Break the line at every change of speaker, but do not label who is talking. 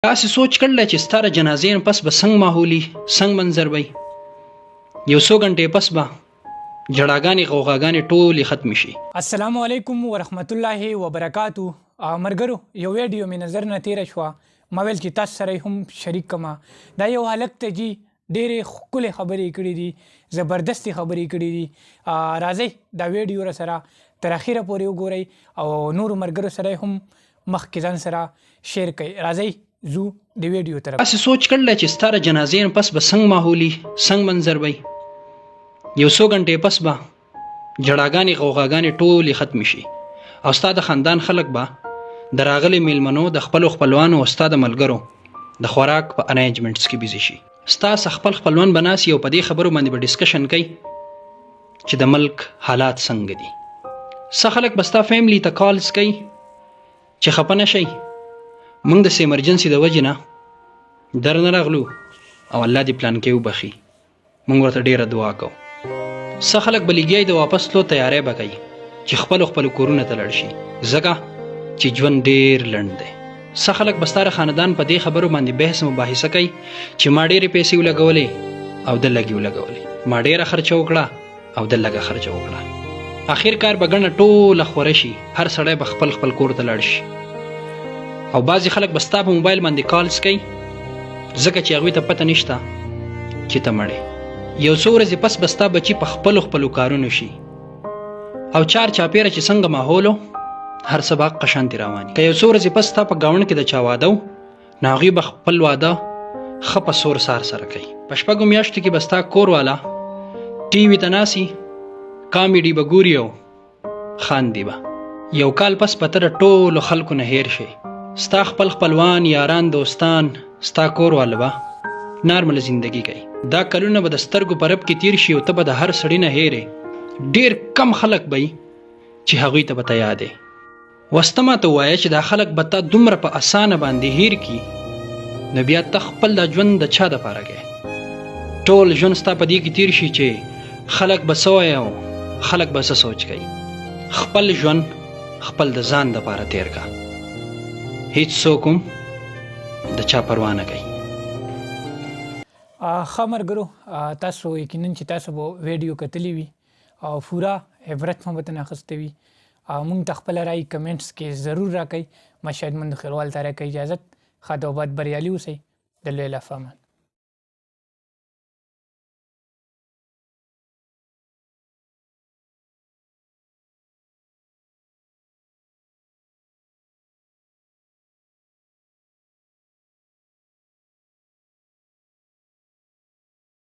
تاسې سوچ کړلی چې ستا د جنازې نه پس به څنګه ماحولي څنګه منظر وی یو څو غنټې پس به جړاګانې غوغاګانې ټولې ختمې شي.
السلام علیکم ورحمت الله وبرکاتو. مرګرو یو ویډیو مې نظر نه تیره شوه، ما ویل چې تاسو سره هم شریک کما. دا یو هلک ته جي ډېرې ښکلې خبرې کړي دي، زبردستې خبرې کړي دي. راځئ دا ویډیو را سره تر اخره پورې وګورئ او نورو ملګرو سره هم مخکې ځان سره شیر کړئ. راځئ زو د ویډیو طرف. تاسې سوچ کړلی چې ستا د جنازې نه پس به څنګه ماحولي څنګه منظر وی یو څو غنټې پس به جړاګانې غوغاګانې ټولې ختمې شي او ستا د خاندان خلک به د راغلي میلمنو د خپلو خپلوانو او ستا د ملګرو د خوراک په ارینجمنټس کې بیزي شي. ستا خپل خپلوان به ناست او په دې خبرو باندې به ډسکشن کوي چې د ملک حالات څنګه دي. څه خلک به ستا فیملی ته کالز کوي چې خفه نه شئ، موږ د ایمرجنسي د وجې نه در نه راغلو او الله دې پلان کې وبخي، موږ ورته ډیره دعا کوو. څه خلک به لګیا د واپس تلو تیاری به کوي چې خپلو کورونو ته لاړ شي ځکه چې ژوند ډیر لنډ دی. څه خلک به ستا د خاندان په دې خبرو باندې بحث مباحثه کوي چې ما ډیرې پیسې ولګولې او ده لږې ولګولې، ما ډیره خرچه وکړه او ده لږه خرچه وکړه. اخر کار به ګڼه ټوله خوره شي، هر سړی به خپل کور ته لاړ شي او بعضې خلک به ستا په موبایل باندې کالز کوي ځکه چې هغوی ته پته نشته چې ته مړې. یو څو ورځې پس به ستا بچي په خپلو کارونو شي او چار چاپیره چې څنګه ماحولو هر څه به قشانتې رواني. که یو څو ورځې پس ستا په ګاونډ کې د چا واده و نو هغوی به خپل واده ښه په سور سار سره کوي. په شپږو میاشتو کې به ستا کور والا ټي وي ته ناسي کامیډي به ګوري او خاندي به. یو کال پس به ته د ټولو خلکو نه هیر شي، ستا خپل خپلوان یاران دوستان ستا کور والا به نارمل زندگی کوي. دا کلونه به د سترګو په رپ کې تیر شي او ته به د هر سړي نه هیرې. ډیر کم خلک به چې هغوی ته به ته یادې. وسته ما ته ووایه چې دا خلک به تا دومره په اسانه باندې هیر کي نو بیا ته خپل دا ژوند د چا دپاره کوې؟ ټول ژوند ستا په دې کې تیر شي چې خلک به څه وایي او خلک به څه سوچ کوي. خپل ژوند خپل د ځان دپاره تیر کا، هیڅ څوک هم د چا پروا نه کوي. ښه ملګرو، تاسو یقینا چې تاسو به ویډیو کتلی وي او پوره عبرت مو به ترې اخیستی وي. موږ ته خپله رایې کمنټس کې ضرور راکئ. ما شاید من د خیروال ته راکئ اجازت. ښه د وباد بریالي اوسئ. د لوی الله په امان.